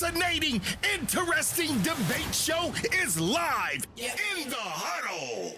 fascinating, interesting debate show is live in the huddle.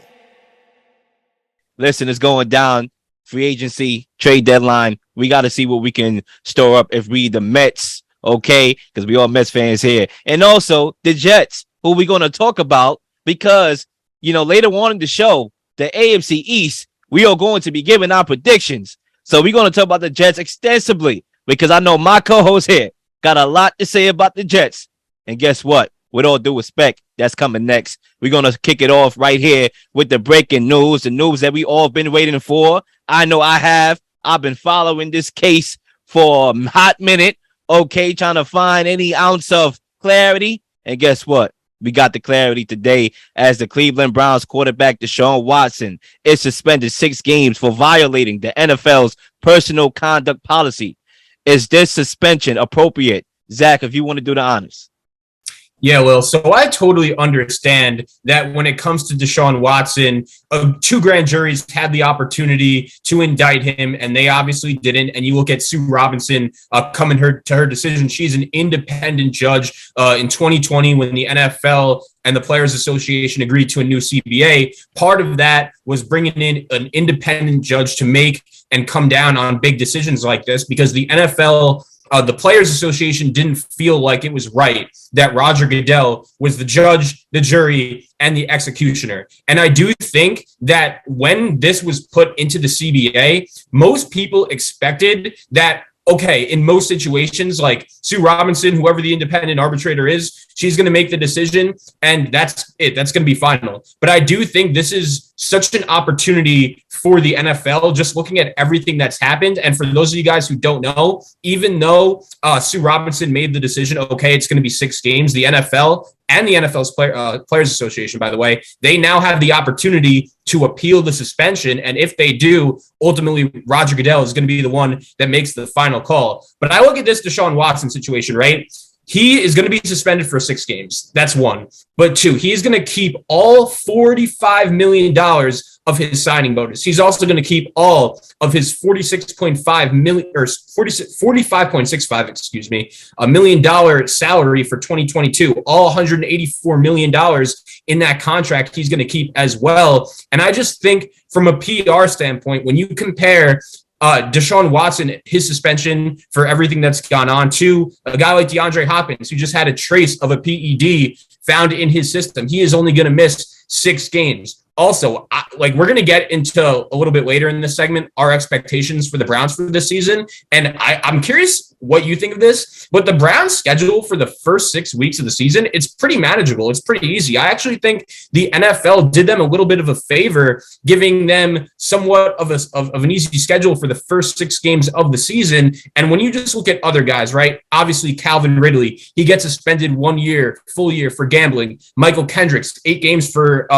Listen, it's going down. Free agency, trade deadline. We got to see what we can store up if we the Mets, okay? Because we all Mets fans here. And also the Jets, who we're going to talk about because, later on in the show, the AFC East, we are going to be giving our predictions. So we're going to talk about the Jets extensively because I know my co-host here got a lot to say about the Jets. And guess what? With all due respect, that's coming next. We're going to kick it off right here with the breaking news, the news that we all been waiting for. I know I have. I've been following this case for a hot minute, okay, trying to find any ounce of clarity. And guess what? We got the clarity today as the Cleveland Browns quarterback Deshaun Watson is suspended 6 games for violating the NFL's personal conduct policy. Is this suspension appropriate? Zach, if you want to do the honors. Yeah, Will. So I totally understand that when it comes to Deshaun Watson, 2 grand juries had the opportunity to indict him, and they obviously didn't. And you look at Sue Robinson coming to her decision. She's an independent judge in 2020 when the NFL and the Players Association agreed to a new CBA. Part of that was bringing in an independent judge to make and come down on big decisions like this because the NFL the Players Association didn't feel like it was right that Roger Goodell was the judge, the jury, and the executioner. And I do think that when this was put into the CBA, most people expected that, okay, in most situations, like Sue Robinson, whoever the independent arbitrator is, she's going to make the decision, and that's it. That's going to be final. But I do think this is such an opportunity for the NFL, just looking at everything that's happened. And for those of you guys who don't know, even though Sue Robinson made the decision, okay, it's going to be 6 games, the NFL and the NFL's Players Association, by the way, they now have the opportunity to appeal the suspension. And if they do, ultimately, Roger Goodell is going to be the one that makes the final call. But I look at this Deshaun Watson situation, right? He is going to be suspended for 6 games. That's 1. But 2, he's going to keep all $45 million of his signing bonus. He's also going to keep all of his $46.5 million or $45.65, $1 million salary for 2022. All $184 million in that contract he's going to keep as well. And I just think from a PR standpoint, when you compare Deshaun Watson, his suspension for everything that's gone on, to a guy like DeAndre Hopkins, who just had a trace of a PED found in his system, he is only going to miss 6 games. Also, we're going to get into a little bit later in this segment our expectations for the Browns for this season. And I'm curious what you think of this, but the Browns' schedule for the first 6 weeks of the season, it's pretty manageable. It's pretty easy. I actually think the NFL did them a little bit of a favor, giving them somewhat of an easy schedule for the first 6 games of the season. And when you just look at other guys, right? Obviously, Calvin Ridley, he gets suspended 1 year, full year for gambling. Michael Kendricks, 8 games for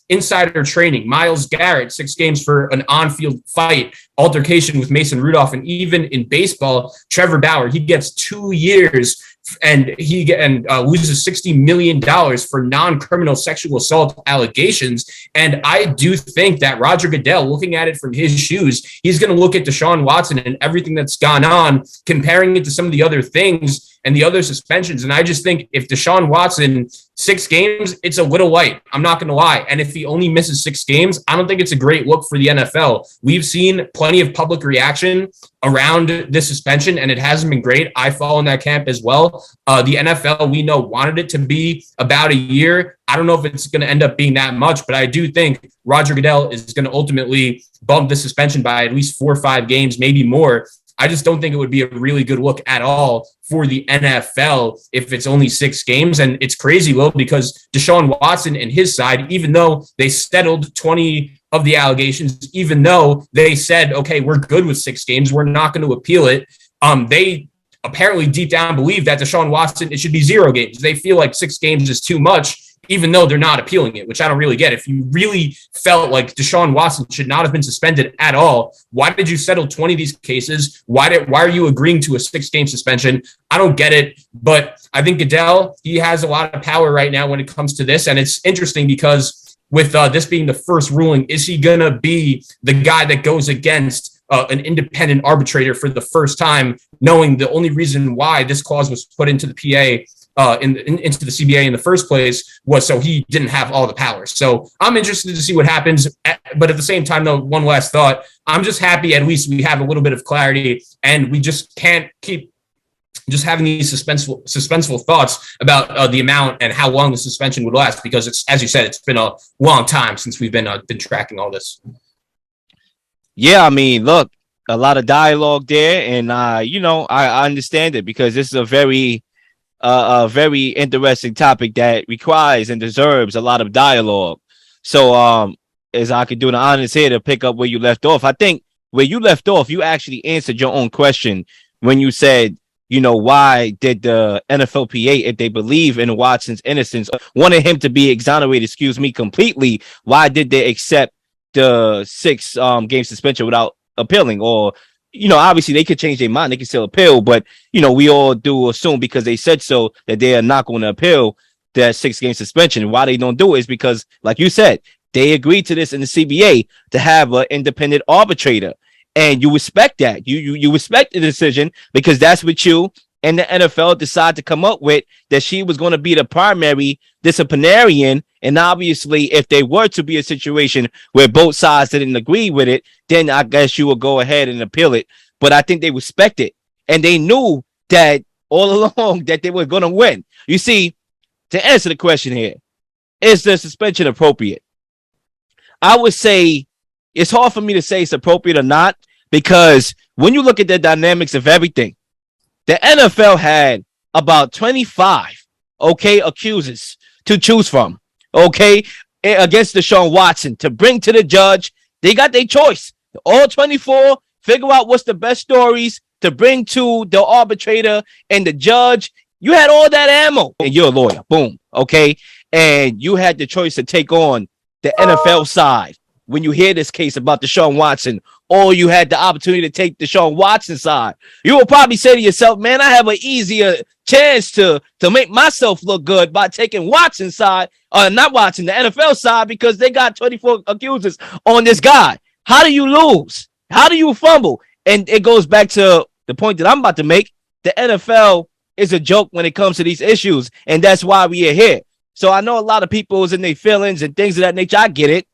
insider training. Myles Garrett, 6 games for an on-field fight, altercation with Mason Rudolph. And even in baseball, Trevor Bauer, he gets 2 years and loses $60 million for non-criminal sexual assault allegations. And I do think that Roger Goodell, looking at it from his shoes, he's going to look at Deshaun Watson and everything that's gone on, comparing it to some of the other things and the other suspensions. And I just think if Deshaun Watson, 6 games, it's a little light. I'm not going to lie. And if he only misses 6 games, I don't think it's a great look for the NFL. We've seen plenty of public reaction around this suspension, and it hasn't been great. I fall in that camp as well. The NFL, we know, wanted it to be about a year. I don't know if it's going to end up being that much, but I do think Roger Goodell is going to ultimately bump the suspension by at least 4 or 5 games, maybe more. I just don't think it would be a really good look at all for the NFL if it's only 6 games. And it's crazy, Will, because Deshaun Watson and his side, even though they settled 20 of the allegations, even though they said, okay, we're good with 6 games, we're not going to appeal it, they apparently deep down believe that Deshaun Watson, it should be 0 games. They feel like 6 games is too much, even though they're not appealing it, which I don't really get. If you really felt like Deshaun Watson should not have been suspended at all, why did you settle 20 of these cases? Why are you agreeing to a 6-game suspension? I don't get it, but I think Goodell, he has a lot of power right now when it comes to this. And it's interesting because with this being the first ruling, is he going to be the guy that goes against an independent arbitrator for the first time, knowing the only reason why this clause was put into the PA into the CBA in the first place was so he didn't have all the powers. So I'm interested to see what happens. But at the same time, though, one last thought, I'm just happy at least we have a little bit of clarity, and we just can't keep just having these suspenseful thoughts about the amount and how long the suspension would last, because it's, as you said, it's been a long time since we've been tracking all this. Yeah, I mean, look, a lot of dialogue there, and I understand it, because this is a very interesting topic that requires and deserves a lot of dialogue. So, as I could do the honors here to pick up where you left off, I think where you left off, you actually answered your own question when you said, why did the NFLPA, if they believe in Watson's innocence, wanted him to be exonerated, completely, why did they accept the 6 game suspension without appealing? Or, obviously they could change their mind, they can still appeal, but we all do assume, because they said so, that they are not going to appeal that 6 game suspension. Why they don't do it is because, like you said, they agreed to this in the CBA to have an independent arbitrator, and you respect that. You respect the decision, because that's what you and the NFL decided to come up with, that she was going to be the primary disciplinarian. And obviously, if there were to be a situation where both sides didn't agree with it, then I guess you would go ahead and appeal it. But I think they respect it, and they knew that all along that they were going to win. You see, to answer the question here, is the suspension appropriate? I would say it's hard for me to say it's appropriate or not, because when you look at the dynamics of everything, the NFL had about 25, accusers to choose from, against Deshaun Watson to bring to the judge. They got their choice. All 24, figure out what's the best stories to bring to the arbitrator and the judge. You had all that ammo, and you're a lawyer. Boom. And you had the choice to take on the NFL side. When you hear this case about Deshaun Watson, or you had the opportunity to take Deshaun Watson's side, you will probably say to yourself, man, I have an easier chance to make myself look good by taking Watson's side, or not Watson, the NFL side, because they got 24 accusers on this guy. How do you lose? How do you fumble? And it goes back to the point that I'm about to make. The NFL is a joke when it comes to these issues, and that's why we are here. So I know a lot of people is in their feelings and things of that nature. I get it.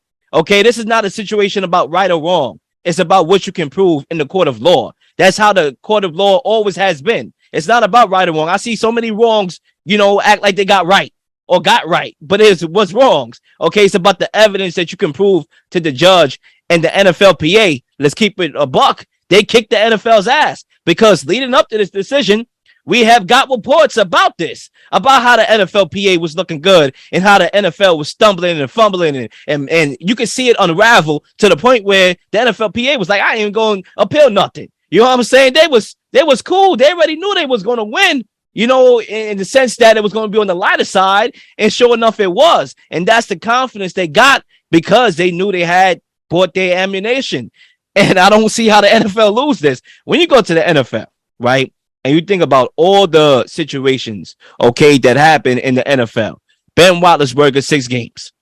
This is not a situation about right or wrong. It's about what you can prove in the court of law. That's how the court of law always has been. It's not about right or wrong. I see so many wrongs, act like they got right, but it was wrongs. It's about the evidence that you can prove to the judge. And the NFLPA, let's keep it a buck, they kicked the NFL's ass, because leading up to this decision, we have got reports about this, about how the NFLPA was looking good and how the NFL was stumbling and fumbling, and you can see it unravel to the point where the NFLPA was like, I ain't even going to appeal nothing. You know what I'm saying? They was cool. They already knew they was going to win, in the sense that it was going to be on the lighter side, and sure enough, it was. And that's the confidence they got, because they knew they had bought their ammunition. And I don't see how the NFL lose this. When you go to the NFL, right? And you think about all the situations, that happened in the NFL. Ben Roethlisberger, 6 games,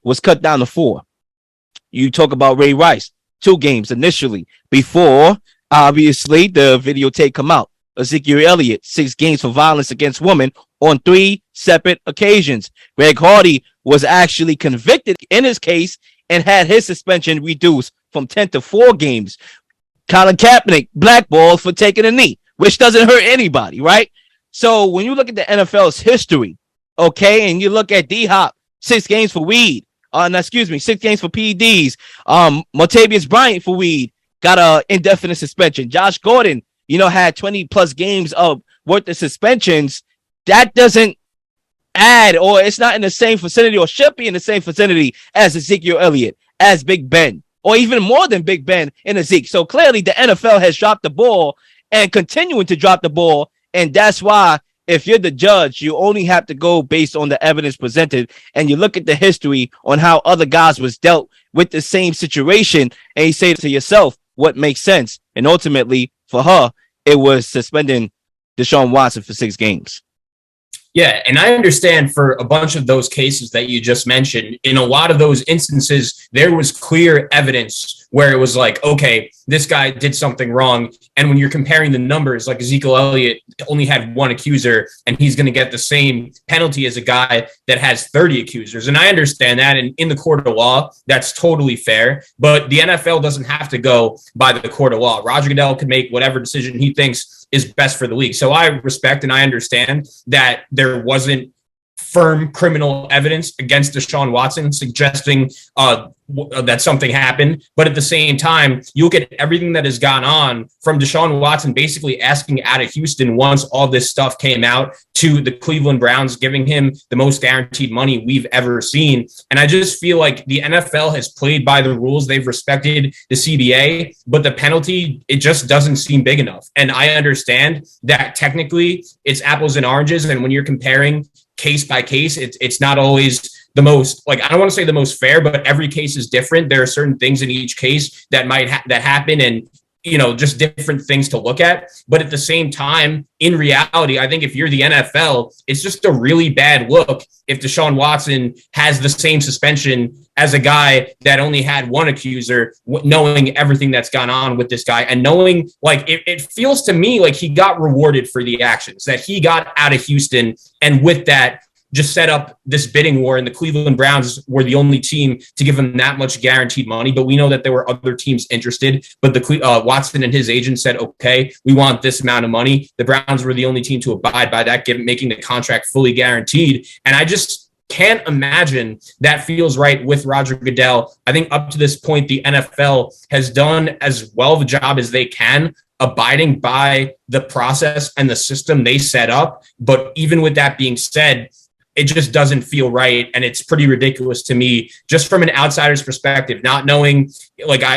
was cut down to 4. You talk about Ray Rice, 2 games initially before, obviously, the videotape come out. Ezekiel Elliott, 6 games for violence against women on 3 separate occasions. Greg Hardy was actually convicted in his case and had his suspension reduced from 10 to 4 games. Colin Kaepernick blackballed for taking a knee, which doesn't hurt anybody, right? So when you look at the NFL's history, and you look at D-Hop, 6 games for weed, 6 games for PEDs, Martavius Bryant for weed, got a indefinite suspension. Josh Gordon, had 20 plus games of worth of suspensions. That doesn't add, or it's not in the same vicinity, or should be in the same vicinity as Ezekiel Elliott, as Big Ben, or even more than Big Ben and Zeke. So clearly the NFL has dropped the ball and continuing to drop the ball. And that's why, if you're the judge, you only have to go based on the evidence presented. And you look at the history on how other guys was dealt with the same situation, and you say to yourself, what makes sense? And ultimately, for her, it was suspending Deshaun Watson for 6 games. Yeah, and I understand for a bunch of those cases that you just mentioned, in a lot of those instances, there was clear evidence where it was like, okay, this guy did something wrong. And when you're comparing the numbers, like Ezekiel Elliott only had one accuser and he's going to get the same penalty as a guy that has 30 accusers. And I understand that. And in the court of law, that's totally fair. But the NFL doesn't have to go by the court of law. Roger Goodell could make whatever decision he thinks is best for the league. So I respect and I understand that there wasn't firm criminal evidence against Deshaun Watson suggesting that something happened. But at the same time, you look at everything that has gone on from Deshaun Watson basically asking out of Houston once all this stuff came out to the Cleveland Browns giving him the most guaranteed money we've ever seen. And I just feel like the NFL has played by the rules. They've respected the CBA, but the penalty, it just doesn't seem big enough. And I understand that technically it's apples and oranges. And when you're comparing case by case, it's not always the most, like, I don't want to say the most fair, but every case is different. There are certain things in each case that might that happen, and just different things to look at. But at the same time, in reality, I think if you're the NFL, it's just a really bad look if Deshaun Watson has the same suspension as a guy that only had one accuser, knowing everything that's gone on with this guy and knowing, like, it feels to me like he got rewarded for the actions, that he got out of Houston, and with that just set up this bidding war, and the Cleveland Browns were the only team to give him that much guaranteed money. But we know that there were other teams interested, but the Watson and his agent said, okay, we want this amount of money. The Browns were the only team to abide by that, making the contract fully guaranteed. And I just can't imagine that feels right with Roger Goodell. I think up to this point, the NFL has done as well of a job as they can abiding by the process and the system they set up. But even with that being said, it just doesn't feel right. And it's pretty ridiculous to me, just from an outsider's perspective, not knowing,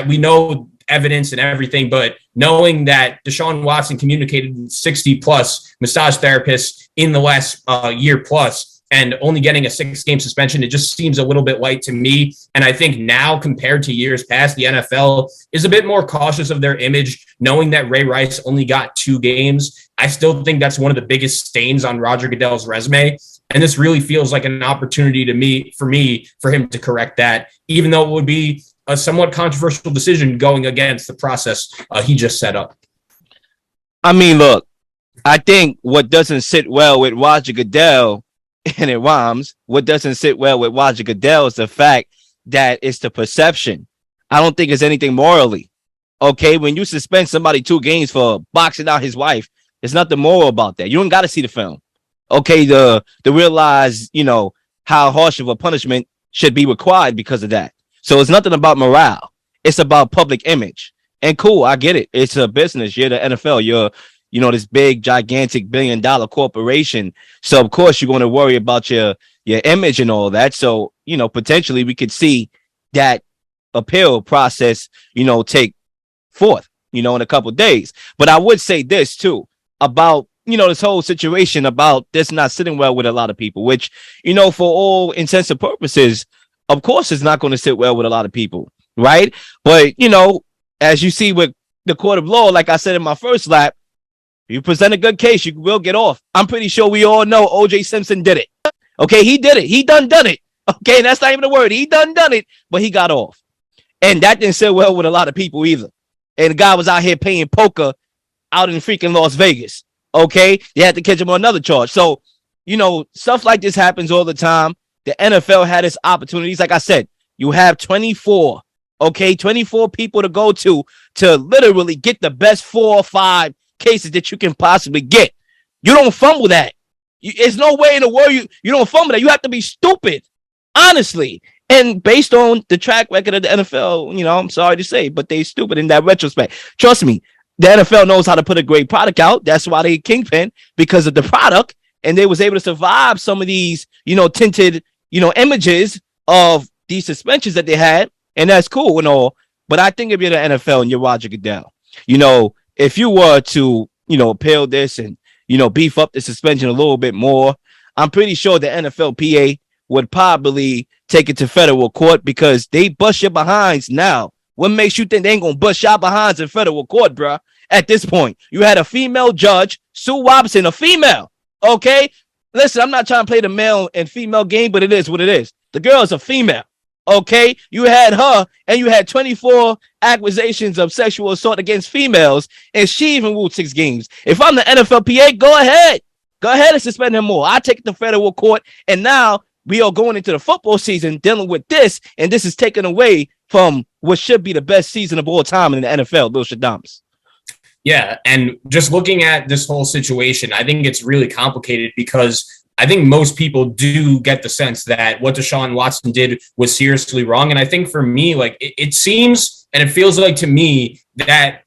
we know evidence and everything, but knowing that Deshaun Watson communicated with 60 plus massage therapists in the last year plus, and only getting a 6-game suspension, it just seems a little bit light to me. And I think now, compared to years past, the NFL is a bit more cautious of their image, knowing that Ray Rice only got 2 games. I still think that's one of the biggest stains on Roger Goodell's resume. And this really feels like an opportunity for him to correct that, even though it would be a somewhat controversial decision going against the process he just set up. I mean, look, I think what doesn't sit well with Roger Goodell, and it rhymes, what doesn't sit well with Roger Goodell is the fact that it's the perception. I don't think it's anything morally. Okay, when you suspend somebody 2 games for boxing out his wife, there's nothing moral about that. You don't got to see the film. Okay, to realize, how harsh of a punishment should be required because of that. So it's nothing about morale. It's about public image. And cool, I get it. It's a business. You're the NFL. You're, this big, gigantic $billion corporation. So of course you're going to worry about your image and all that. So, potentially we could see that appeal process, take forth, in a couple of days. But I would say this too about, this whole situation about this not sitting well with a lot of people, which, for all intents and purposes, of course, it's not going to sit well with a lot of people. Right. But, as you see with the court of law, like I said in my first lap, you present a good case, you will get off. I'm pretty sure we all know O.J. Simpson did it. Okay. He did it. He done it. Okay. That's not even a word. He done it, but he got off. And that didn't sit well with a lot of people either. And the guy was out here playing poker out in freaking Las Vegas. Okay, they had to catch him on another charge. So, stuff like this happens all the time. The NFL had its opportunities. Like I said, you have 24 people to go to literally get the best 4 or 5 cases that you can possibly get. You don't fumble that. There's no way in the world you don't fumble that. You have to be stupid, honestly. And based on the track record of the NFL, I'm sorry to say, but they stupid in that retrospect. Trust me. The NFL knows how to put a great product out. That's why they kingpin, because of the product, and they was able to survive some of these, tinted, images of these suspensions that they had, and that's cool and all. But I think if you're the NFL and you're Roger Goodell, if you were to, appeal this and, beef up the suspension a little bit more, I'm pretty sure the NFLPA would probably take it to federal court, because they bust your behinds now. What makes you think they ain't gonna bust your behinds in federal court, bruh? At this point, you had a female judge, Sue Robinson, a female. Okay, listen, I'm not trying to play the male and female game, but it is what it is. The girl is a female. Okay, you had her, and you had 24 accusations of sexual assault against females, and she even ruled 6 games. If I'm the NFLPA, go ahead and suspend him more. I take it to federal court, and now we are going into the football season dealing with this, and this is taken away from what should be the best season of all time in the NFL, Bill Shadams. Yeah, and just looking at this whole situation, I think it's really complicated because I think most people do get the sense that what Deshaun Watson did was seriously wrong. And I think for me, like it seems and it feels like to me that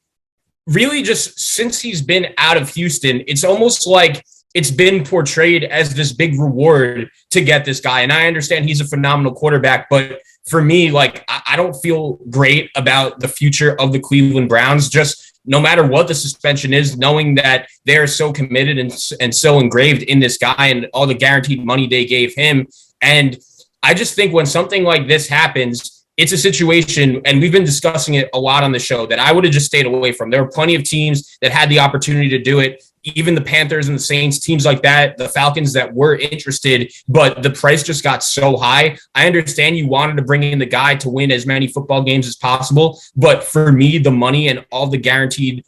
really just since he's been out of Houston, it's almost like it's been portrayed as this big reward to get this guy. And I understand he's a phenomenal quarterback, but for me, like I don't feel great about the future of the Cleveland Browns. Just no matter what the suspension is, knowing that they're so committed and so engraved in this guy and all the guaranteed money they gave him. And I just think when something like this happens, it's a situation, and we've been discussing it a lot on the show, that I would have just stayed away from. There were plenty of teams that had the opportunity to do it, even the Panthers and the Saints, teams like that, the Falcons that were interested, but the price just got so high. I understand you wanted to bring in the guy to win as many football games as possible, but for me, the money and all the guaranteed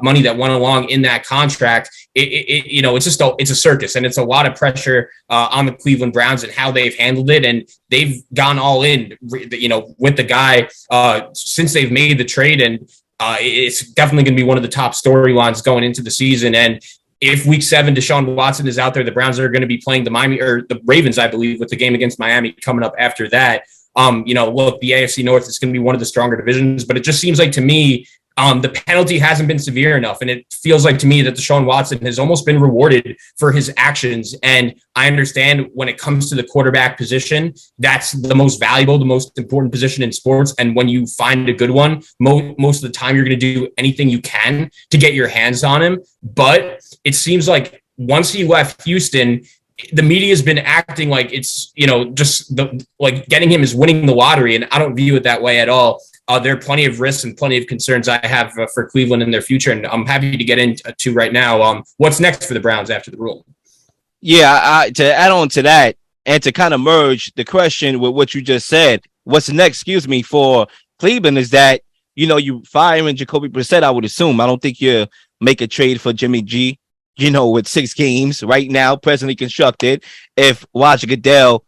money that went along in that contract, it's just it's a circus, and it's a lot of pressure on the Cleveland Browns and how they've handled it, and they've gone all in, with the guy since they've made the trade, and it's definitely going to be one of the top storylines going into the season. And if week 7 Deshaun Watson is out there, the Browns are going to be playing the Ravens, I believe, with the game against Miami coming up after that. Look, the AFC North is going to be one of the stronger divisions, but it just seems like to me, the penalty hasn't been severe enough. And it feels like to me that Deshaun Watson has almost been rewarded for his actions. And I understand when it comes to the quarterback position, that's the most valuable, the most important position in sports. And when you find a good one, most of the time you're going to do anything you can to get your hands on him. But it seems like once he left Houston, the media has been acting like it's, just like getting him is winning the lottery. And I don't view it that way at all. There are plenty of risks and plenty of concerns I have for Cleveland in their future. And I'm happy to get into right now. What's next for the Browns after the ruling? Yeah, to add on to that and to kind of merge the question with what you just said, what's next, for Cleveland is that, you firing Jacoby Brissett, I would assume. I don't think you make a trade for Jimmy G, with 6 games right now, presently constructed. If Roger Goodell,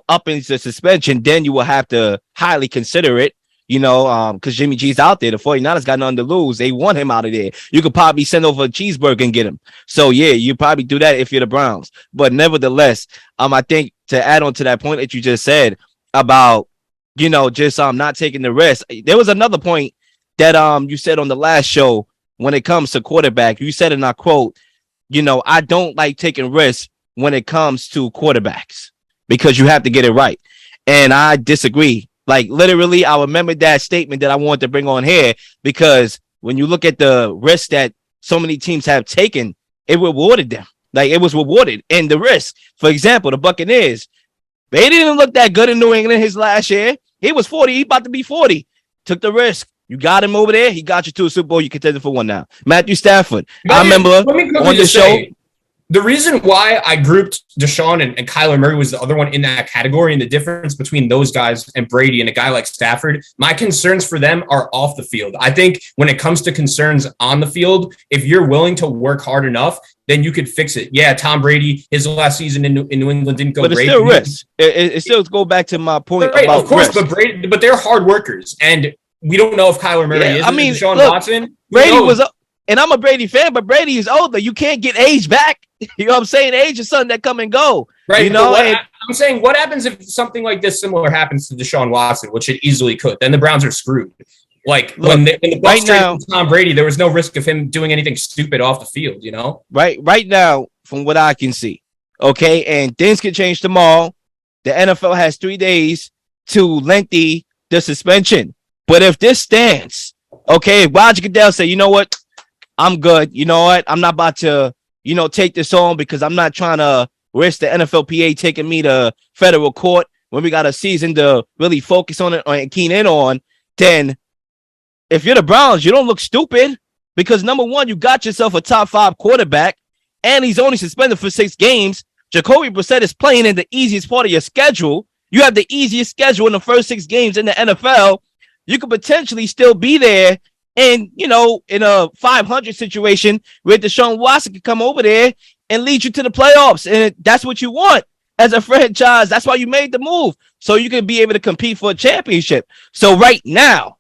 up into suspension, then you will have to highly consider it. Because Jimmy G's out there. The 49ers got nothing to lose. They want him out of there. You could probably send over a cheeseburger and get him. So, yeah, you probably do that if you're the Browns. But nevertheless, I think to add on to that point that you just said about, just not taking the risk. There was another point that you said on the last show when it comes to quarterback. You said, and I quote, I don't like taking risks when it comes to quarterbacks because you have to get it right. And I disagree. Like, literally, I remember that statement that I wanted to bring on here because when you look at the risk that so many teams have taken, it rewarded them. Like, it was rewarded. And the risk, for example, the Buccaneers, they didn't look that good in New England his last year. He was 40. He about to be 40. Took the risk. You got him over there. He got you to a Super Bowl. You contended for one now. Matthew Stafford. I remember on the show. The reason why I grouped Deshaun and Kyler Murray was the other one in that category, and the difference between those guys and Brady and a guy like Stafford, my concerns for them are off the field. I think when it comes to concerns on the field, if you're willing to work hard enough, then you could fix it. Yeah, Tom Brady, his last season in New England didn't go great. But it's still risk. It still go back to my point about of course, risk. but they're hard workers, and we don't know if Kyler Murray is. Deshaun Watson. Brady was up. And I'm a Brady fan, but Brady is older. You can't get age back. You know what I'm saying? Age is something that come and go. Right. I'm saying, what happens if something like this similar happens to Deshaun Watson, which it easily could? Then the Browns are screwed. Like, when the Bucs traded Tom Brady, there was no risk of him doing anything stupid off the field, Right now, from what I can see, okay, and things can change tomorrow. The NFL has 3 days to lengthy the suspension. But if this stands, okay, Roger Goodell say, you know what? I'm good. You know what? I'm not about to, take this on because I'm not trying to risk the NFLPA taking me to federal court when we got a season to really focus on it and keen in on. Then if you're the Browns, you don't look stupid because number one, you got yourself a top 5 quarterback and he's only suspended for 6 games. Jacoby Brissett is playing in the easiest part of your schedule. You have the easiest schedule in the first 6 games in the NFL. You could potentially still be there. And, in a 500 situation where Deshaun Watson could come over there and lead you to the playoffs. And that's what you want as a franchise. That's why you made the move. So you can be able to compete for a championship. So right now,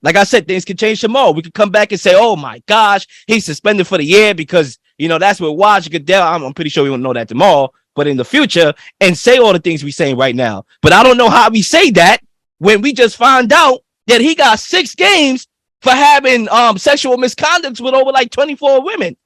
like I said, things can change tomorrow. We could come back and say, oh, my gosh, he's suspended for the year because, that's what Roger Goodell. I'm pretty sure we won't know that tomorrow. But in the future, and say all the things we're saying right now. But I don't know how we say that when we just found out that he got 6 games for having sexual misconduct with over like 24 women.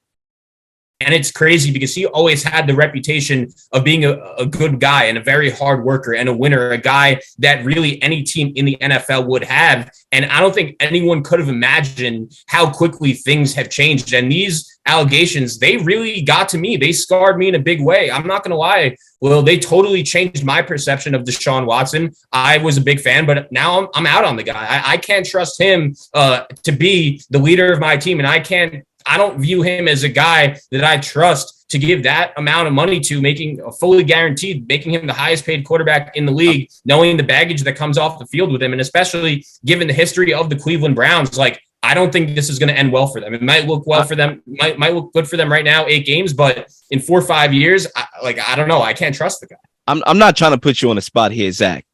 And it's crazy because he always had the reputation of being a good guy and a very hard worker and a winner, a guy that really any team in the NFL would have. And I don't think anyone could have imagined how quickly things have changed. And these allegations, they really got to me. They scarred me in a big way. I'm not going to lie. Well, they totally changed my perception of Deshaun Watson. I was a big fan, but now I'm out on the guy. I can't trust him to be the leader of my team. And I don't view him as a guy that I trust to give that amount of money to, making a fully guaranteed, making him the highest paid quarterback in the league, knowing the baggage that comes off the field with him. And especially given the history of the Cleveland Browns, I don't think this is going to end well for them. It might look well for them, might look good for them right now, 8 games, but in 4 or 5 years, I don't know. I can't trust the guy. I'm not trying to put you on the spot here, Zach,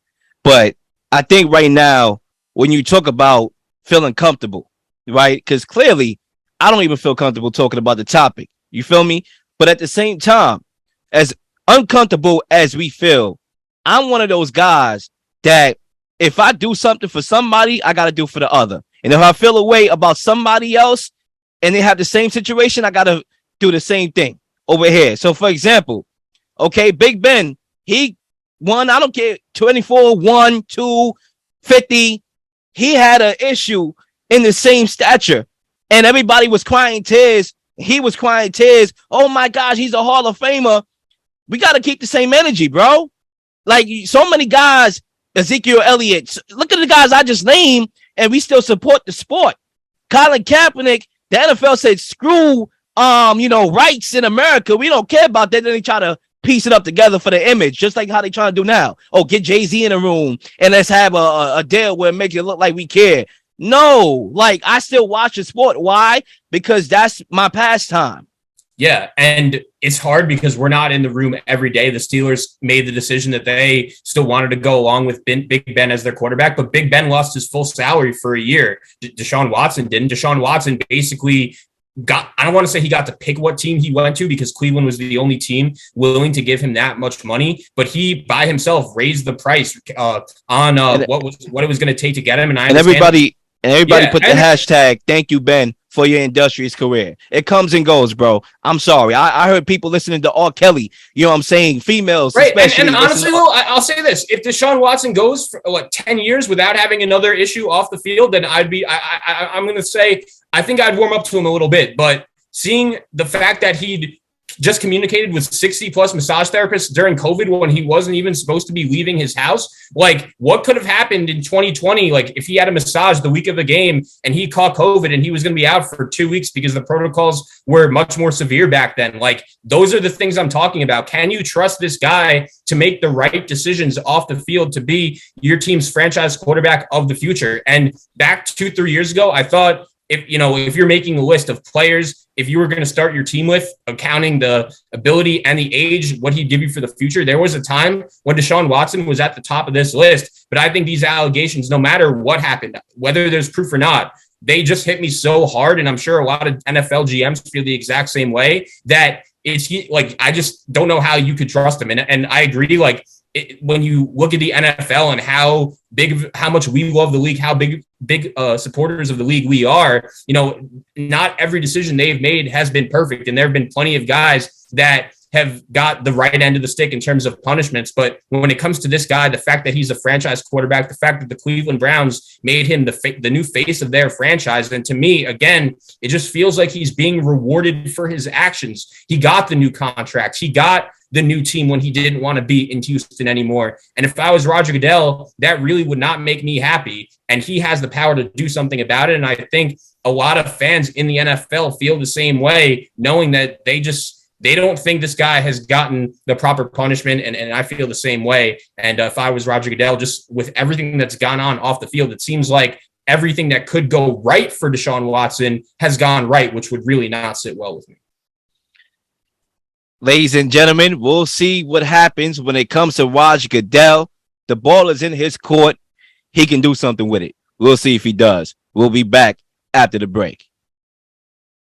but I think right now, when you talk about feeling comfortable, right? Because clearly, I don't even feel comfortable talking about the topic. You feel me? But at the same time, as uncomfortable as we feel, I'm one of those guys that if I do something for somebody, I got to do for the other. And if I feel a way about somebody else and they have the same situation, I got to do the same thing over here. So, for example, okay, Big Ben, he won, I don't care, 24, 1, 2, 50. He had an issue in the same stature. And everybody was crying tears. He was crying tears. Oh, my gosh, he's a Hall of Famer. We got to keep the same energy, bro. Like, so many guys, Ezekiel Elliott, look at the guys I just named, and we still support the sport. Colin Kaepernick, the NFL said, screw, rights in America. We don't care about that. Then they try to piece it up together for the image, just like how they trying to do now. Oh, get Jay-Z in the room, and let's have a deal where it makes it look like we care. No, I still watch the sport. Why? Because that's my pastime. Yeah, and it's hard because we're not in the room every day. The Steelers made the decision that they still wanted to go along with Big Ben as their quarterback, but Big Ben lost his full salary for a year. Deshaun Watson didn't. Deshaun Watson basically I don't want to say he got to pick what team he went to because Cleveland was the only team willing to give him that much money, but he by himself raised the price on what it was going to take to get him. And everybody put the hashtag, thank you, Ben, for your industrious career. It comes and goes, bro. I'm sorry. I heard people listening to R. Kelly, you know what I'm saying? Females. Right. And honestly, I'll say this. If Deshaun Watson goes for 10 years without having another issue off the field, then I'm going to say, I think I'd warm up to him a little bit. But seeing the fact that he'd just communicated with 60 plus massage therapists during COVID when he wasn't even supposed to be leaving his house. What could have happened in 2020? If he had a massage the week of the game and he caught COVID and he was going to be out for 2 weeks because the protocols were much more severe back then. Those are the things I'm talking about. Can you trust this guy to make the right decisions off the field to be your team's franchise quarterback of the future? And back 2-3 years ago, I thought, if you're making a list of players, if you were going to start your team with, accounting the ability and the age, what he'd give you for the future, there was a time when Deshaun Watson was at the top of this list. But I think these allegations, no matter what happened, whether there's proof or not, they just hit me so hard. And I'm sure a lot of NFL GMs feel the exact same way, that it's I just don't know how you could trust him. And I agree, when you look at the NFL and how much we love the league, how big supporters of the league we are, not every decision they've made has been perfect. And there have been plenty of guys that have got the right end of the stick in terms of punishments. But when it comes to this guy, the fact that he's a franchise quarterback, the fact that the Cleveland Browns made him the new face of their franchise. And to me, again, it just feels like he's being rewarded for his actions. He got the new contracts. He got the new team when he didn't want to be in Houston anymore. And if I was Roger Goodell, that really would not make me happy. And he has the power to do something about it. And I think a lot of fans in the NFL feel the same way, knowing that they just they don't think this guy has gotten the proper punishment, and I feel the same way. And if I was Roger Goodell, just with everything that's gone on off the field, it seems like everything that could go right for Deshaun Watson has gone right, which would really not sit well with me. Ladies and gentlemen, we'll see what happens when it comes to Roger Goodell. The ball is in his court. He can do something with it. We'll see if he does. We'll be back after the break.